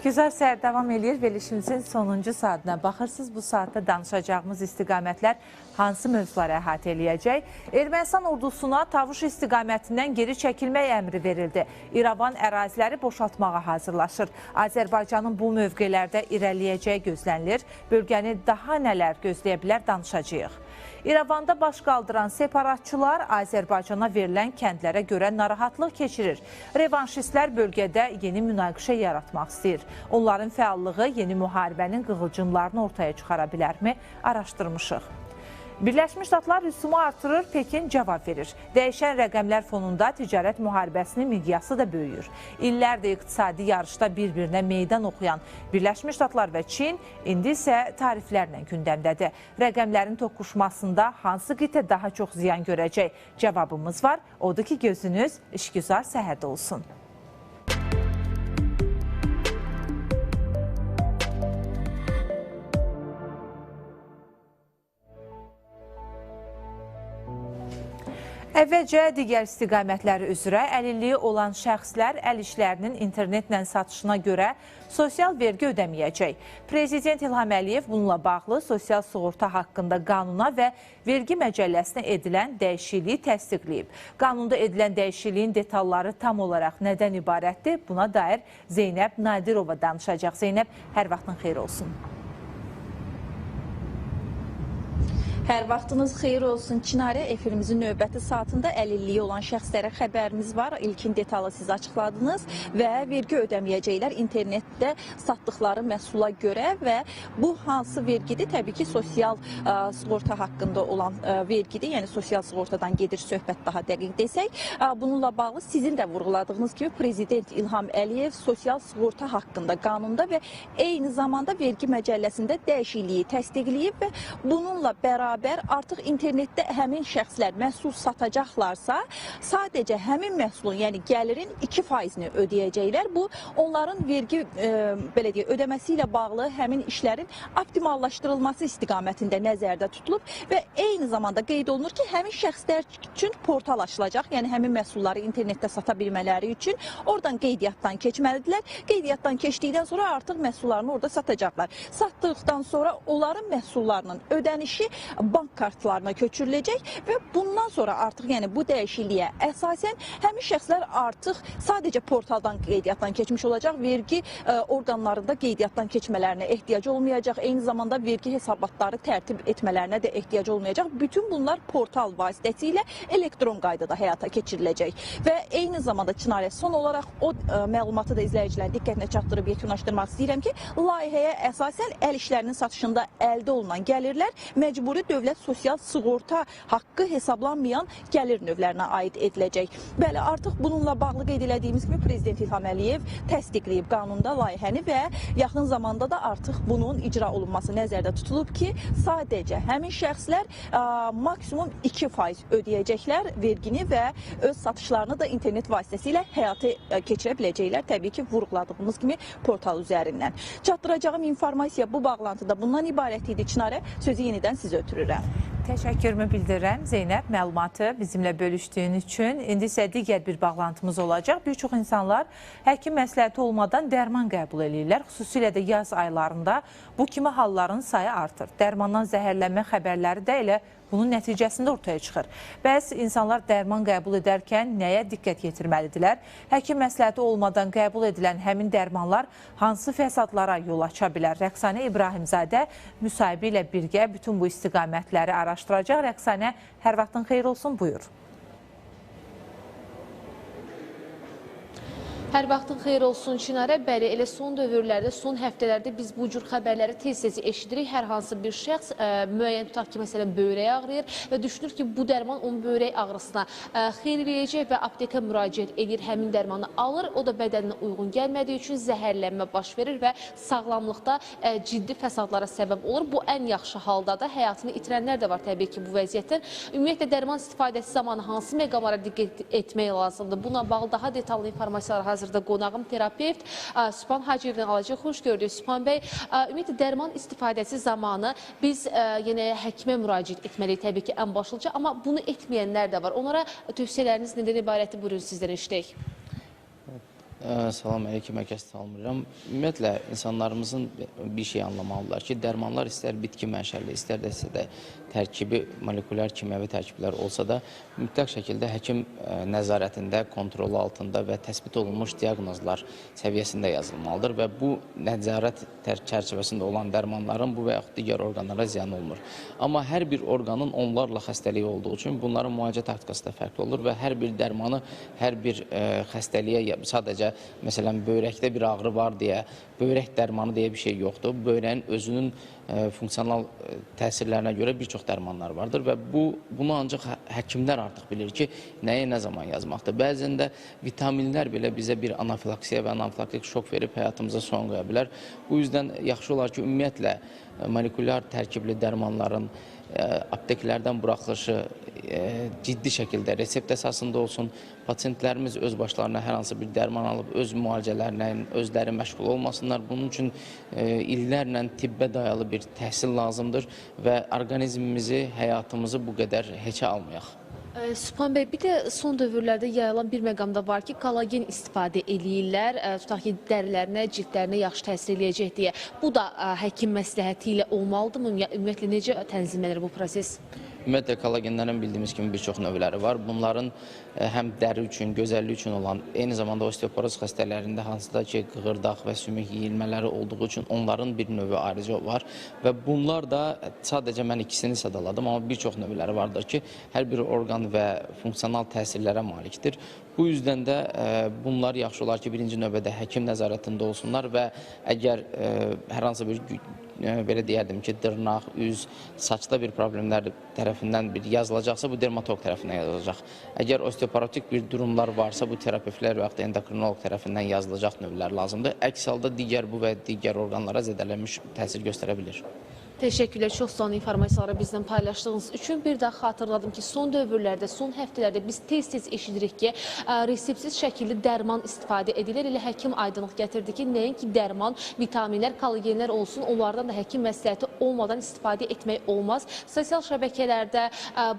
İşgüzar səhər davam edir. Verilişimizin sonuncu saatına baxırsınız. Bu saatda danışacağımız istiqamətlər hansı mövzuları əhatə eləyəcək? Ermənistan ordusuna Tavuş istiqamətindən geri çəkilmək əmri verildi. İrəvan əraziləri boşaltmağa hazırlaşır. Azərbaycanın bu mövqelərdə irəliləyəcəyi gözlənilir. Bölgəni daha nələr gözləyə bilər danışacağıq. İrəvanda baş qaldıran separatçılar Azərbaycana verilən kəndlərə görə narahatlıq keçirir. Revanşistlər bölgədə yeni münaqişə yaratmaq istəyir. Onların fəallığı yeni müharibənin qığılcımlarını ortaya çıxara bilərmi? Araşdırmışıq. Birləşmiş Ştatlar rüsumu artırır, Pekin cavab verir. Dəyişən rəqəmlər fonunda ticarət müharibəsinin miqyası da böyüyür. İllərdir iqtisadi yarışda bir-birinə meydan oxuyan Birləşmiş Ştatlar və Çin indi isə tariflərlə gündəmdədir. Rəqəmlərin toqquşmasında hansı qitə daha çox ziyan görəcək? Cavabımız var. Odur ki, gözünüz işgüzar səhərdə olsun. Əvvəlcə digər istiqamətləri üzrə əlilliyi olan şəxslər əl işlərinin internetlə satışına görə sosial vergi ödəməyəcək. Prezident İlham Əliyev bununla bağlı sosial sığorta haqqında qanuna və vergi məcəlləsinə edilən dəyişikliyi təsdiqləyib. Qanunda edilən dəyişikliyin detalları tam olaraq nədən ibarətdir? Buna dair Zeynəb Nadirova danışacaq. Zeynəb, hər vaxtın xeyir olsun. Hər vaxtınız xeyir olsun. Çinarə, efirimizin növbəti saatında əlilliyi olan şəxslərə xəbərimiz var. İlkin detalı siz açıqladınız və vergi ödəməyəcəklər internetdə satdıqları məhsula görə və bu hansı vergidir? Təbii ki, sosial sığorta haqqında olan vergidir. Yəni, sosial sığortadan gedir söhbət daha dəqiq desək. Bununla bağlı sizin də vurğuladığınız kimi Prezident İlham Əliyev sosial sığorta haqqında qanunda və eyni zamanda vergi məcəlləsində dəyişikliyi təsdiqləyib və bununla bərabər artıq internetdə həmin şəxslər məhsul satacaqlarsa, sadəcə həmin məhsulun, yəni gəlirin 2%-ni ödəyəcəklər. Bu, onların vergi ödəməsi ilə bağlı həmin işlərin optimallaşdırılması istiqamətində nəzərdə tutulub və eyni zamanda qeyd olunur ki, həmin şəxslər üçün portal açılacaq, yəni həmin məhsulları internetdə sata bilmələri üçün oradan qeydiyyatdan keçməlidirlər. Qeydiyyatdan keçdikdən sonra artıq məhsullarını orada satacaqlar. Satdıqdan sonra onların məhsullarının ödənişi bank kartlarına köçürüləcək və bundan sonra artıq yəni bu dəyişikliyə əsasən həmin şəxslər artıq sadəcə portaldan qeydiyyatdan keçmiş olacaq, vergi orqanlarında qeydiyyatdan keçmələrinə ehtiyac olmayacaq, eyni zamanda vergi hesabatları tərtib etmələrinə də ehtiyac olmayacaq. Bütün bunlar portal vasitəsilə elektron qaydada həyata keçiriləcək və eyni zamanda Çinarə son olaraq o məlumatı da izləyicilərin diqqətinə çatdırıb yekunlaşdırmaq istəyirəm ki, layihəyə əsasən əl işlərinin satışında əldə olunan gəlirlər məcburi dövlət sosial sığorta haqqı hesablanmayan gəlir növlərinə aid ediləcək. Bəli, artıq bununla bağlı qeyd elədiyimiz kimi Prezident İlham Əliyev təsdiqləyib qanunda layihəni və yaxın zamanda da artıq bunun icra olunması nəzərdə tutulub ki, sadəcə həmin şəxslər maksimum 2% ödəyəcəklər vergini və öz satışlarını da internet vasitəsilə həyata keçirə biləcəklər. Təbii ki, vurğuladığımız kimi portal üzərindən. Çatdıracağım informasiya bu bağlantıda bundan ibarət idi. Çinarə, sözü yenidən sizə ötürürəm. Təşəkkürümü bildirirəm Zeynəb, məlumatı bizimlə bölüşdüyün üçün. İndi isə digər bir bağlantımız olacaq. Bir çox insanlar həkim məsləhəti olmadan dərman qəbul edirlər. Xüsusilə də yaz aylarında bu kimi halların sayı artır. Dərmandan zəhərlənmə xəbərləri də elə bunun nəticəsində ortaya çıxır. Bəs insanlar dərman qəbul edərkən nəyə diqqət yetirməlidirlər? Həkim məsləhəti olmadan qəbul edilən həmin dərmanlar hansı fəsadlara yol aça bilər? Rəqsanə İbrahimzadə müsahibi ilə birgə bütün bu istiqamətləri araşdıracaq. Rəqsanə, hər vaxtın xeyir olsun, buyur. Hər vaxtın xeyir olsun Çinarə. Bəli, elə son dövrlərdə, son həftələrdə biz bu cür xəbərləri tez-tez eşidirik. Hər hansı bir şəxs müəyyən tutaq ki, məsələn, böyrək ağrıyır və düşünür ki, bu dərman onun böyrək ağrısına xeyir eləyəcək və aptekə müraciət edir, həmin dərmanı alır. O da bədəninə uyğun gəlmədiyi üçün zəhərlənmə baş verir və sağlamlıqda ciddi fəsadlara səbəb olur. Bu ən yaxşı halda da həyatını itirənlər də var təbii ki, bu vəziyyətdən. Ümumiyyətlə, dərman istifadəsi zamanı hansı məqamlara diqqət etmək lazımdır? Buna bağlı daha detallı informasiyalar hazırda qonağım terapevt Sübhan Hacıyevdən alacaq. Xoş gördük Sübhan bəy. Ümumiyyətlə, dərman istifadəsi zamanı biz yenə həkimə müraciət etməliyik təbii ki, ən başlıca. Amma bunu etməyənlər də var. Onlara tövsiyələriniz nədən ibarətdir? Buyurun, sizdən eşidək. Salam əleyküm, məkəs salmıram. Ümumiyyətlə, insanlarımızın bir şey anlamalıdırlar ki, dərmanlar istər bitki mənşəli, istər də tərkibi, molekulyar kimyəvi tərkiblər olsa da, mütləq şəkildə həkim nəzarətində, kontrolu altında və təsbit olunmuş diaqnozlar səviyyəsində yazılmalıdır və bu nəzarət çərçivəsində olan dərmanların bu və yaxud digər orqanlara ziyan olmur. Amma hər bir orqanın onlarla xəstəliyi olduğu üçün bunların müalicə taktikası da fərqli olur və hər bir dərmanı hər bir xəstəliyə sadəcə məsələn, böyrəkdə bir ağrı var deyə, böyrək dərmanı deyə bir şey yoxdur. Böyrəyin özünün funksional təsirlərinə görə bir çox dərmanlar vardır və bunu ancaq həkimlər artıq bilir ki, nəyə nə zaman yazmaqdır. Bəzən də vitaminlər belə bizə bir anafilaksiya və anafilaktik şok verib həyatımıza son qoya bilər. Bu yüzden yaxşı olar ki, ümumiyyətlə molekulyar tərkibli dərmanların apteklərdən buraxılışı ciddi şəkildə resept əsasında olsun. Pasientlərimiz öz başlarına hər hansı bir dərman alıb öz müalicələrinə özləri məşğul olmasınlar. Bunun üçün illərlə tibbə dayalı bir təhsil lazımdır və orqanizmimizi, həyatımızı bu qədər heçə almayaq. Sübhan bəy, bir də son dövrlərdə yayılan bir məqamda var ki, kollagen istifadə eləyirlər, tutaq ki, dərilərinə, cildlərinə yaxşı təsir eləyəcək deyə. Bu da həkim məsləhəti ilə olmalıdırmı? Ümumiyyətlə, necə tənzimlənir bu proses? Ümumiyyətlə, kollagenlərin bildiyimiz kimi bir çox növləri var. Bunların həm dəri üçün, gözəllik üçün olan, eyni zamanda osteoporoz xəstələrində hansıda ki, qığırdaq və sümük yeyilmələri olduğu üçün onların bir növü ayrıca var və bunlar da sadəcə mən ikisini sadaladım, amma bir çox növləri vardır ki, hər bir orqan və funksional təsirlərə malikdir. Bu yüzden də bunlar yaxşı olar ki, birinci növbədə həkim nəzarətində olsunlar və əgər hər hansı bir belə deyərdim ki, dırnaq, üz, saçda bir problemlər tərəfindən bir yazılacaqsa, bu dermatolog tərəfindən yazılacaq. Əgər osteoporotik bir durumlar varsa, bu terapevtlər və yaxud da endokrinoloq tərəfindən yazılacaq növlər lazımdır. Əks halda digər bu və digər orqanlara zədələnmiş təsir göstərə bilir. Təşəkkürlər, çox sağ olun informasiyaları bizdən paylaşdığınız üçün. Bir daha xatırladım ki, son dövrlərdə, son həftələrdə biz tez-tez eşidirik ki, reseptsiz şəkildə dərman istifadə edilir. Elə həkim aydınlıq gətirdi ki, nəinki dərman, vitaminlər, kollagenlər olsun, onlardan da həkim məsləhəti olmadan istifadə etmək olmaz. Sosial şəbəkələrdə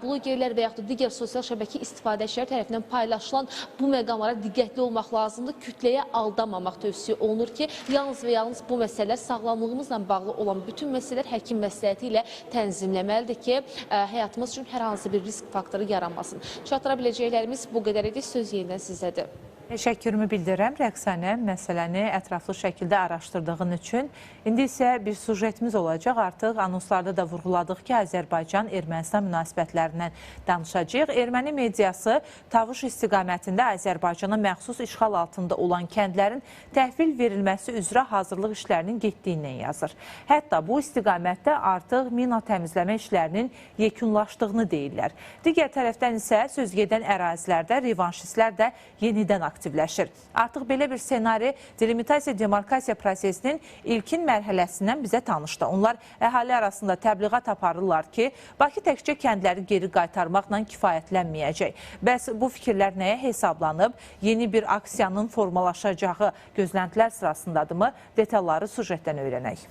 blogerlər və yaxud da digər sosial şəbəkə istifadəçiləri tərəfindən paylaşılan bu məqamlara diqqətli olmaq lazımdır. Kütləyə aldamamaq tövsiyə olunur ki, yalnız və yalnız bu məsələlər sağlamlığımızla bağlı olan bütün məsələlər həkim məsləhəti ilə tənzimləməlidir ki, həyatımız üçün hər hansı bir risk faktoru yaranmasın. Çatdıra biləcəklərimiz bu qədər idi. Söz yenidən sizdədir. Təşəkkürümü bildirirəm Rəqsanə, məsələni ətraflı şəkildə araşdırdığın üçün. İndi isə bir sujetimiz olacaq. Artıq anonslarda da vurğuladıq ki, Azərbaycan-Ermənistan münasibətlərindən danışacağıq. Erməni mediası Tavuş istiqamətində Azərbaycana məxsus işğal altında olan kəndlərin təhvil verilməsi üzrə hazırlıq işlərinin getdiyindən yazır. Hətta bu istiqamətdə artıq mina təmizləmə işlərinin yekunlaşdığını deyirlər. Digər tərəfdən isə sözgedən ərazilərdə revanşistlər də yenidən aktivləşir. Artıq belə bir ssenari delimitasiya demarkasiya prosesinin ilkin mərhələsindən bizə tanışdı. Onlar əhali arasında təbliğat aparırlar ki, Bakı təkcə kəndləri geri qaytarmaqla kifayətlənməyəcək. Bəs bu fikirlər nəyə hesablanıb? Yeni bir aksiyanın formalaşacağı gözləntilər sırasındadırmı? Detalları sujetdən öyrənək.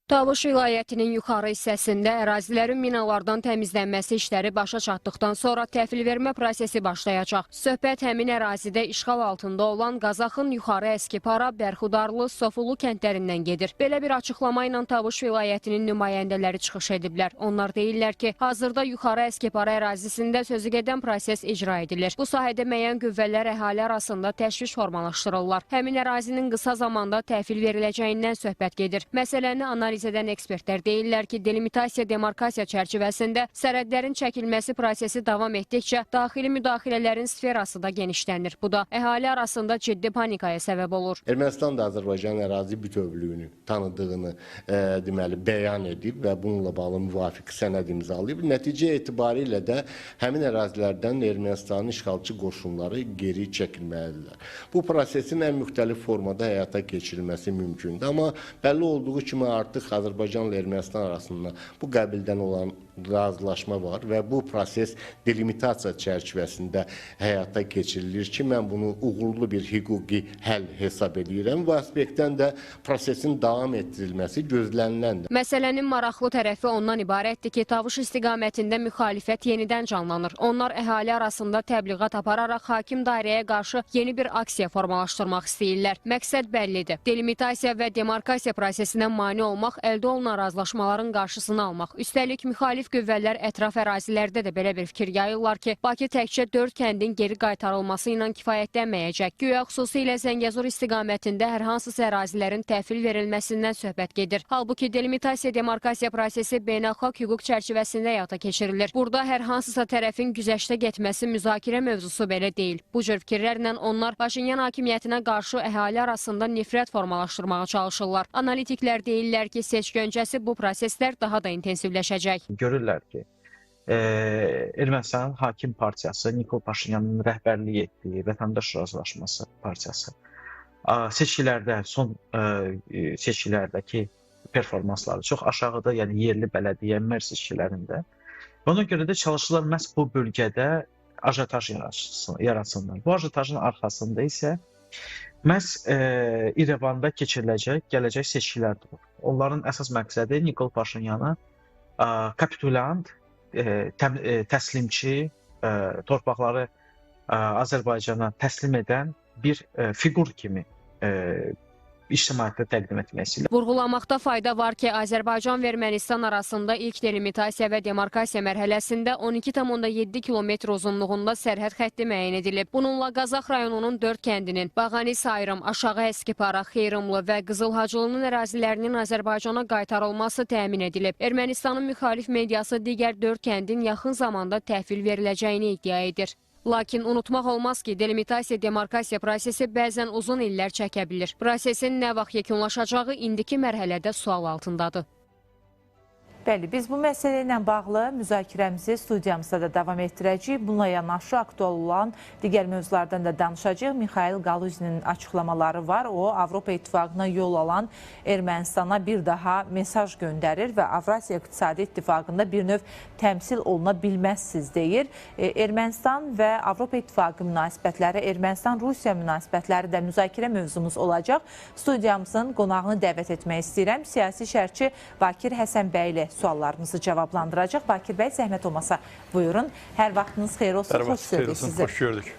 Tavuş vilayətinin yuxarı hissəsində ərazilərin minalardan təmizlənməsi işləri başa çatdıqdan sonra təhvil vermə prosesi başlayacaq. Söhbət həmin ərazidə işğal altında olan Qazaxın yuxarı Əskipara, Bərxudarlı, Sofulu kəndlərindən gedir. Belə bir açıqlama ilə Tavuş vilayətinin nümayəndələri çıxış ediblər. Onlar deyirlər ki, hazırda yuxarı Əskipara ərazisində sözügedən proses icra edilir. Bu sahədə müəyyən qüvvələr əhali arasında təşviş formalaşdırırlar. Həmin ərazinin qısa zamanda təhvil veriləcəyindən söhbət gedir. Məsələni analiz edən ekspertlər deyirlər ki, delimitasiya demarkasiya çərçivəsində sərhədlərin çəkilməsi prosesi davam etdikcə daxili müdaxilələrin sferası da genişlənir. Bu da əhali arasında ciddi panikaya səbəb olur. Ermənistan da Azərbaycan ərazi bütövlüyünü tanıdığını deməli bəyan edib və bununla bağlı müvafiq sənəd imzalayıb. Nəticə etibarilə də həmin ərazilərdən Ermənistanın işğalçı qoşunları geri çəkilməlidirlər. Bu prosesin ən müxtəlif formada həyata keçirilməsi mümkündür. Amma bəlli olduğu kimi artıq Azərbaycanla Ermənistan arasında bu qəbildən olan razılaşma var və bu proses delimitasiya çərçivəsində həyata keçirilir ki, mən bunu uğurlu bir hüquqi həll hesab edirəm. Bu aspektdən də prosesin davam etdirilməsi gözləniləndir. Məsələnin maraqlı tərəfi ondan ibarətdir ki, Tavuş istiqamətində müxalifət yenidən canlanır. Onlar əhali arasında təbliğat apararaq hakim dairəyə qarşı yeni bir aksiya formalaşdırmaq istəyirlər. Məqsəd bəllidir. Delimitasiya və demarkasiya prosesinə mane olmaq, əldə olunan razılaşmaların qarşısını almaq. Üstəlik, müxalif qüvvələr ətraf ərazilərdə də belə bir fikir yayırlar ki, Bakı təkcə 4 kəndin geri qaytarılması ilə kifayətlənməyəcək. Güya xüsusilə Zəngəzur istiqamətində hər hansısa ərazilərin təhvil verilməsindən söhbət gedir. Halbuki delimitasiya demarkasiya prosesi beynəlxalq hüquq çərçivəsində həyata keçirilir. Burada hər hansısa tərəfin güzəştə getməsi müzakirə mövzusu belə deyil. Bu cür fikirlərlə onlar Paşinyan hakimiyyətinə qarşı əhali arasında nifrət formalaşdırmağa çalışırlar. Analitiklər deyirlər ki, seçki öncəsi bu proseslər daha da intensivləşəcək. Görürlər ki, Ermənistanın hakim partiyası, Nikol Paşinyanın rəhbərliyi etdiyi Vətəndaş Razılaşması partiyası seçkilərdə, son seçkilərdəki performansları çox aşağıdır, yəni yerli bələdiyyə mer seçkilərində. Ona görə də çalışırlar məhz bu bölgədə ajotaj yaratsınlar. Bu ajotajın arxasında isə məhz İrəvanda keçiriləcək, gələcək seçkilər durur. Onların əsas məqsədi Nikol Paşinyanı kapitulant, təslimçi, torpaqları Azərbaycana təslim edən bir fiqur kimi ictimaiyyətdə təqdim etməsilə. Vurğulamaqda fayda var ki, Azərbaycan və Ermənistan arasında ilk delimitasiya və demarkasiya mərhələsində 12,7 kilometr uzunluğunda sərhəd xətti müəyyən edilib. Bununla Qazax rayonunun 4 kəndinin Bağani Sayrım, Aşağı Əskipara, Xeyrımlı və Qızılhacılının ərazilərinin Azərbaycana qaytarılması təmin edilib. Ermənistanın müxalif mediası digər 4 kəndin yaxın zamanda təhvil veriləcəyini iddia edir. Lakin unutmaq olmaz ki, delimitasiya demarkasiya prosesi bəzən uzun illər çəkə bilir. Prosesin nə vaxt yekunlaşacağı indiki mərhələdə sual altındadır. Bəli, biz bu məsələ ilə bağlı müzakirəmizi studiyamızda da davam etdirəcəyik. Bununla yanaşı aktual olan digər mövzulardan da danışacağıq. Mikhail Galuzinin açıqlamaları var. O, Avropa İttifaqına yol alan Ermənistana bir daha mesaj göndərir və Avrasiya İqtisadi İttifaqında bir növ təmsil oluna bilməzsiz deyir. Ermənistan və Avropa İttifaqı münasibətləri, Ermənistan-Rusiya münasibətləri də müzakirə mövzumuz olacaq. Studiyamızın qonağını dəvət etmək istəyirəm. Siyasi şərhçi Bakir Həsənbəyli suallarımızı cavablandıracaq. Bakir bəy, zəhmət olmasa buyurun. Hər vaxtınız xeyir olsun. Xoş gördük sizi. Xoş gördük.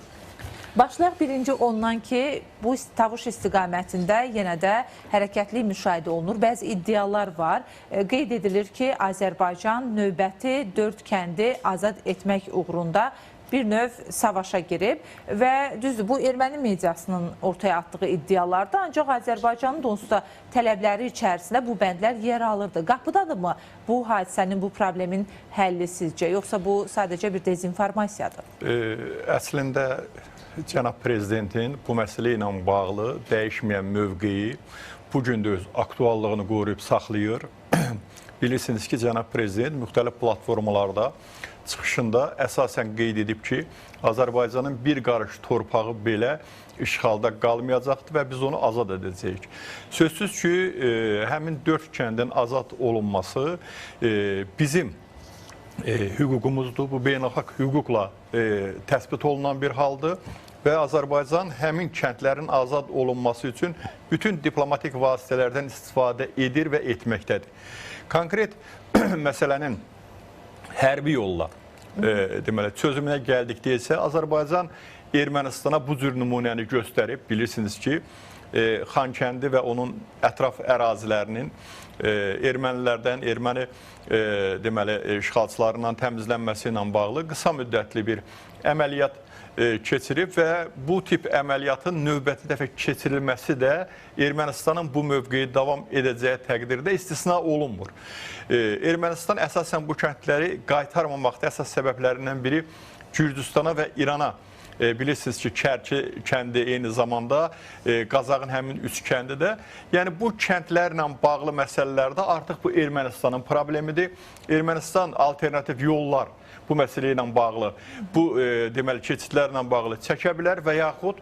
Başlayaq birinci ondan ki, bu Tavuş istiqamətində yenə də hərəkətli müşahidə olunur. Bəzi iddialar var. Qeyd edilir ki, Azərbaycan növbəti 4 kəndi azad etmək uğrunda bir növ savaşa girib və düzdür, bu erməni mediasının ortaya atdığı iddialardır. Ancaq Azərbaycanın da onsuz da tələbləri içərisində bu bəndlər yer alırdı. Qapıdadırmı bu hadisənin, bu problemin həlli sizcə? Yoxsa bu sadəcə bir dezinformasiyadır? Əslində, cənab prezidentin bu məsələ ilə bağlı dəyişməyən mövqeyi bugün də öz aktuallığını qoruyub saxlayır. Bilirsiniz ki, cənab prezident müxtəlif platformalarda çıxışında əsasən qeyd edib ki, Azərbaycanın bir qarış torpağı belə işğalda qalmayacaqdır və biz onu azad edəcəyik. Sözsüz ki, həmin 4 kəndin azad olunması bizim hüququmuzdur. Bu beynəlxalq hüquqla təsbit olunan bir haldır və Azərbaycan həmin kəndlərin azad olunması üçün bütün diplomatik vasitələrdən istifadə edir və etməkdədir. Konkret məsələnin hərbi yolla deməli, çözümünə gəldikdə isə Azərbaycan Ermənistana bu cür nümunəni göstərib. Bilirsiniz ki, Xankəndi və onun ətraf ərazilərinin ermənilərdən, erməni deməli, işğalçılarından təmizlənməsi ilə bağlı qısa müddətli bir əməliyyat keçirib və bu tip əməliyyatın növbəti dəfə keçirilməsi də Ermənistanın bu mövqeyi davam edəcəyi təqdirdə istisna olunmur. Ermənistan əsasən bu kəndləri qaytarmamaqda əsas səbəblərindən biri Gürcüstana və İrana bilirsiniz ki, Kərki kəndi eyni zamanda Qazaxın həmin 3 kəndi də. Yəni bu kəndlərlə bağlı məsələlərdə artıq bu Ermənistanın problemidir. Ermənistan alternativ yollar bu məsələ ilə bağlı, bu deməli keçidlərlə bağlı çəkə bilər və yaxud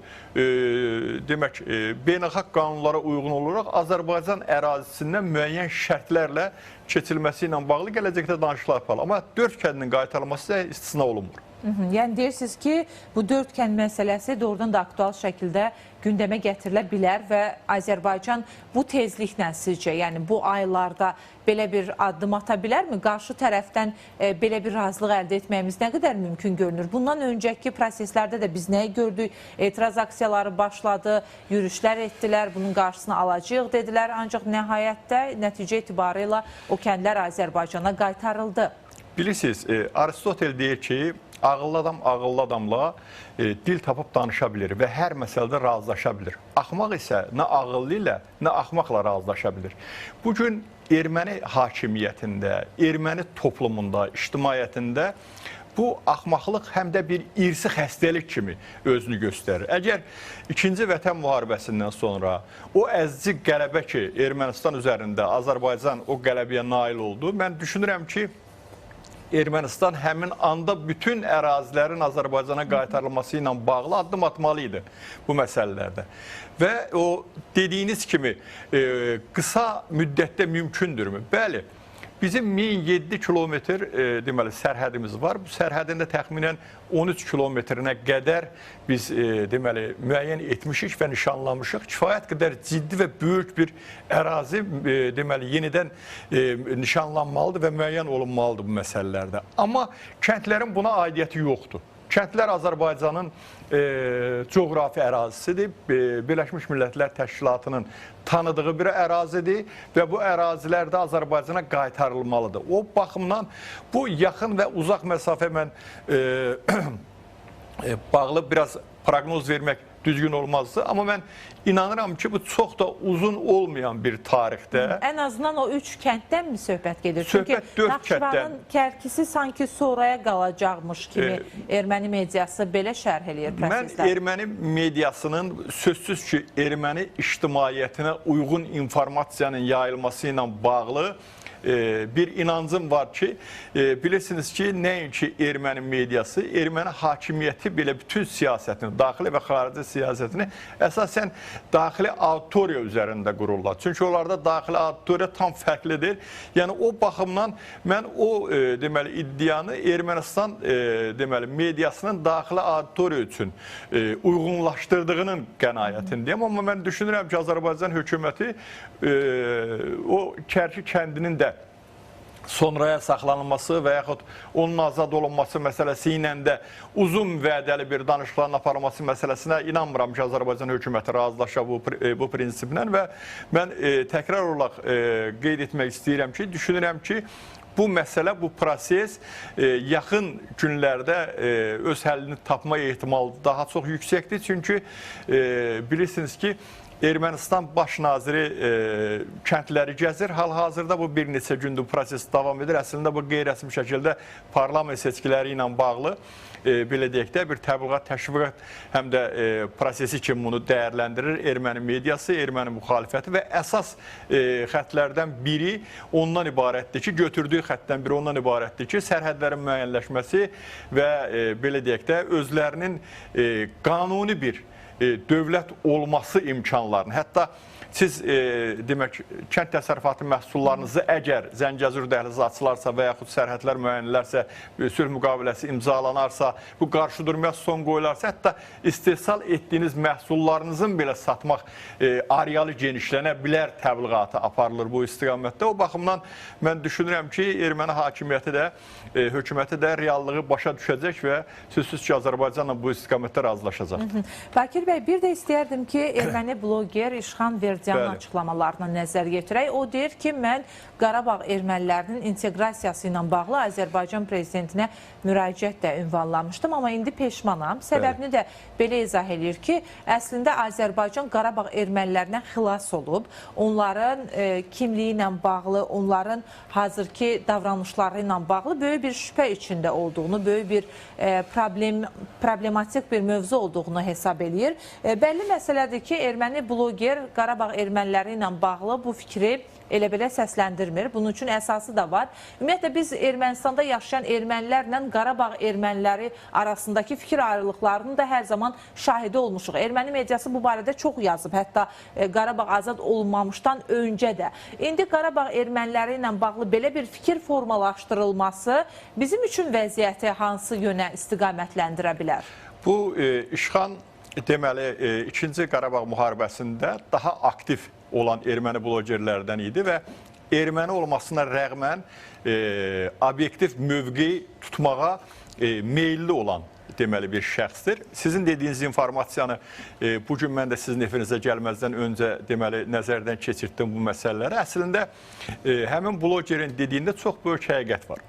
demək beynəlxalq qanunlara uyğun olaraq Azərbaycan ərazisindən müəyyən şərtlərlə keçilməsi ilə bağlı gələcəkdə danışıqlar yapılır. Amma 4 kəndinin qaytarılması da istisna olunmur. Yəni deyirsiniz ki, bu 4 kənd məsələsi doğrudan da aktual şəkildə gündəmə gətirilə bilər və Azərbaycan bu tezliklə sizcə, yəni bu aylarda belə bir addım ata bilərmi? Qarşı tərəfdən belə bir razılıq əldə etməyimiz nə qədər mümkün görünür? Bundan öncəki proseslərdə də biz nəyi gördük? Etiraz aksiyaları başladı, yürüşlər etdilər, bunun qarşısını alacağıq dedilər. Ancaq nəhayətdə nəticə etibarıyla o kəndlər Azərbaycana qaytarıldı. Bilirsiniz, Aristotel deyir ki, ağıllı adam ağıllı adamla dil tapıb danışa bilir və hər məsələdə razılaşa bilir. Axmaq isə nə ağıllı ilə, nə axmaqla razılaşa bilir. Bugün erməni hakimiyyətində, erməni toplumunda, ictimaiyyətində bu axmaqlıq həm də bir irsi xəstəlik kimi özünü göstərir. Əgər 2-ci Vətən müharibəsindən sonra o əzici qələbə ki, Ermənistan üzərində Azərbaycan o qələbəyə nail oldu, mən düşünürəm ki, Ermənistan həmin anda bütün ərazilərin Azərbaycana qaytarılması ilə bağlı addım atmalıydı bu məsələlərdə. Və o dediyiniz kimi qısa müddətdə mümkündürmü? Bəli. Bizim 1007 kilometr deməli sərhədimiz var. Bu sərhədində təxminən 13 kilometrinə qədər biz deməli müəyyən etmişik və nişanlamışıq. Kifayət qədər ciddi və böyük bir ərazi deməli yenidən nişanlanmalıdır və müəyyən olunmalıdır bu məsələlərdə. Amma kəndlərin buna aidiyyəti yoxdur. Kəndlər Azərbaycanın coğrafi ərazisidir. Birləşmiş Millətlər Təşkilatının tanıdığı bir ərazidir və bu ərazilər də Azərbaycana qaytarılmalıdır. O baxımdan bu yaxın və uzaq məsafə mən bağlı biraz proqnoz vermək düzgün olmazdı. Amma mən inanıram ki, bu çox da uzun olmayan bir tarixdə. Ən azından o 3 kənddən mi söhbət gedir? Söhbət 4 kənddən. Naxçıvanın Kərkisi sanki sonraya qalacaqmış kimi erməni mediası belə şərh eləyir proseslər. Mən erməni mediasının sözsüz ki, erməni ictimaiyyətinə uyğun informasiyanın yayılması ilə bağlı bir inancım var ki, bilirsiniz ki, nəinki erməni mediası, erməni hakimiyyəti belə bütün siyasətini, daxili və xarici siyasətini əsasən daxili auditoriya üzərində qururlar. Çünki onlarda daxili auditoriya tam fərqlidir. Yəni o baxımdan mən o deməli iddianı Ermənistan deməli mediasının daxili auditoriya üçün uyğunlaşdırdığının qənaətindəyəm. Amma mən düşünürəm ki, Azərbaycan hökuməti o Kərki kəndinin də sonraya saxlanılması və yaxud onun azad olunması məsələsi ilə də uzun vədəli bir danışıqların aparılması məsələsinə inanmıram ki, Azərbaycan hökuməti razılaşa bu prinsiplə və mən təkrar olaraq qeyd etmək istəyirəm ki, düşünürəm ki, bu məsələ, bu proses yaxın günlərdə öz həllini tapma ehtimalı daha çox yüksəkdir. Çünki bilirsiniz ki, Ermənistan baş naziri kəndləri gəzir. Hal-hazırda bu bir neçə gündür proses davam edir. Əslində bu qeyri-rəsmi şəkildə parlament seçkiləri ilə bağlı belə deyək də bir təbliğat, təşviqat həm də prosesi kimi bunu dəyərləndirir erməni mediası, erməni müxalifəti və əsas xətlərdən biri ondan ibarətdir ki, götürdüyü xətdən biri ondan ibarətdir ki, sərhədlərin müəyyənləşməsi və belə deyək də özlərinin qanuni bir dövlət olması imkanlarını, hətta siz demək kənd təsərrüfatı məhsullarınızı əgər Zəngəzur dəhlizi açılarsa və yaxud sərhədlər müəyyənlərsə, sülh müqaviləsi imzalanarsa, bu qarşıdurmaya son qoyularsa, hətta istehsal etdiyiniz məhsullarınızın belə satmaq arealı genişlənə bilər təbliğatı aparılır bu istiqamətdə. O baxımdan mən düşünürəm ki, erməni hakimiyyəti də, hökuməti də reallığı başa düşəcək və sözsüz ki, Azərbaycanla bu istiqamətdə razılaşacaq. Bakir bəy, bir də istəyərdim ki, erməni bloger İşxan Verdi Əhmədyanın Bəli. açıqlamalarına nəzər yetirək. O deyir ki, mən Qarabağ ermənilərinin inteqrasiyası ilə bağlı Azərbaycan prezidentinə müraciət də ünvanlamışdım, amma indi peşmanam. Səbəbini də belə izah edir ki, əslində Azərbaycan Qarabağ ermənilərindən xilas olub. Onların kimliyi ilə bağlı, onların hazırki davranışları ilə bağlı böyük bir şübhə içində olduğunu, böyük bir problematik bir mövzu olduğunu hesab edir. Bəlli məsələdir ki, erməni bloger Qarabağ erməniləri ilə bağlı bu fikri elə belə səsləndirmir. Bunun üçün əsası da var. Ümumiyyətlə, biz Ermənistanda yaşayan ermənilərlə Qarabağ erməniləri arasındakı fikir ayrılıqlarının da hər zaman şahidi olmuşuq. Erməni mediası bu barədə çox yazıb, hətta Qarabağ azad olunmamışdan öncə də. İndi Qarabağ erməniləri ilə bağlı belə bir fikir formalaşdırılması bizim üçün vəziyyəti hansı yönə istiqamətləndirə bilər? Bu işğal deməli 2-ci Qarabağ müharibəsində daha aktiv olan erməni blogerlərdən idi və erməni olmasına rəğmən obyektiv mövqe tutmağa meyilli olan deməli bir şəxsdir. Sizin dediyiniz informasiyanı bugün mən də sizin efirinizə gəlməzdən öncə deməli nəzərdən keçirtdim bu məsələləri. Əslində həmin blogerin dediyində çox böyük həqiqət var.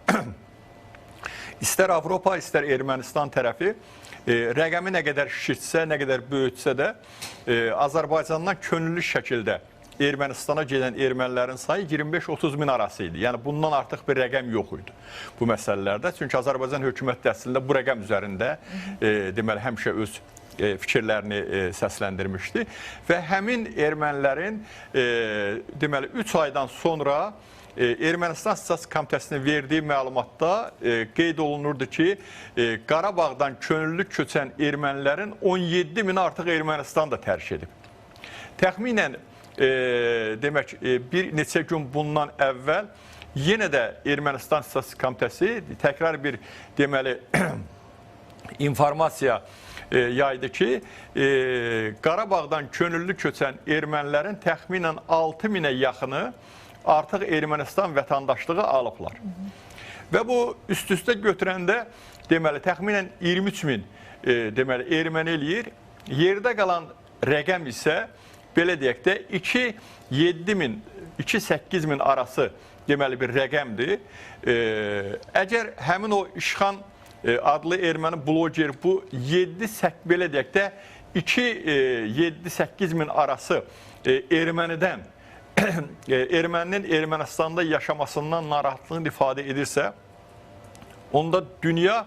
İstər Avropa, istər Ermənistan tərəfi rəqəmi nə qədər şişirtsə, nə qədər böyütsə də Azərbaycandan könüllü şəkildə Ermənistana gedən ermənilərin sayı 25-30 min arası idi. Yəni bundan artıq bir rəqəm yox idi bu məsələlərdə. Çünki Azərbaycan hökuməti əslində bu rəqəm üzərində deməli həmişə öz fikirlərini səsləndirmişdi və həmin ermənilərin deməli 3 aydan sonra Ermənistan Siyasi Komitəsinin verdiyi məlumatda qeyd olunurdu ki, Qarabağdan könüllü köçən ermənilərin 17 min artıq Ermənistan da tərk edib. Təxminən demək bir neçə gün bundan əvvəl yenə də Ermənistan Siyasi Komitəsi təkrar bir deməli informasiya yaydı ki, Qarabağdan könüllü köçən ermənilərin təxminən 6 minə yaxını artıq Ermənistan vətəndaşlığı alıblar. Və bu üst-üstə götürəndə deməli təxminən 23 min deməli erməni eləyir. Yerdə qalan rəqəm isə belə deyək də 2-7 min, 2-8 min arası deməli bir rəqəmdir. Əgər həmin o İşxan adlı erməni bloger bu 7-8 belə deyək də 2-7-8 min arası ermənidən erməninin Ermənistanda yaşamasından narahatlığını ifadə edirsə, onda dünya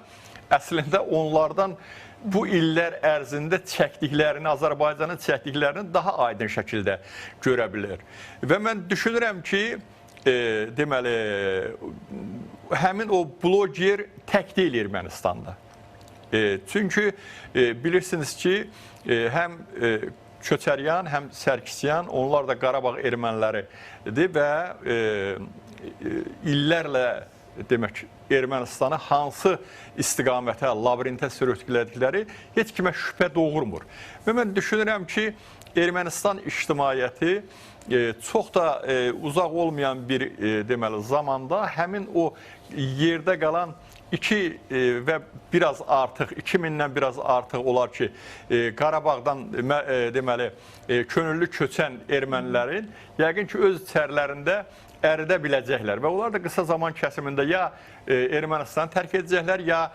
əslində onlardan bu illər ərzində çəkdiklərini, Azərbaycanın çəkdiklərini daha aydın şəkildə görə bilir. Və mən düşünürəm ki, deməli, həmin o bloger tək deyil Ermənistanda. Çünki bilirsiniz ki, həm Köçəryan, həm Sərkisyan, onlar da Qarabağ erməniləridir və illərlə demək Ermənistanı hansı istiqamətə, labirintə sürüklədikləri heç kimə şübhə doğurmur. Və mən düşünürəm ki, Ermənistan ictimaiyyəti çox da uzaq olmayan bir deməli zamanda həmin o yerdə qalan 2 və biraz artıq, 2000-dən biraz artıq olar ki, Qarabağdan deməli könüllü köçən ermənilərin yəqin ki, öz içərilərində əridə biləcəklər və onlar da qısa zaman kəsimində ya Ermənistanı tərk edəcəklər, ya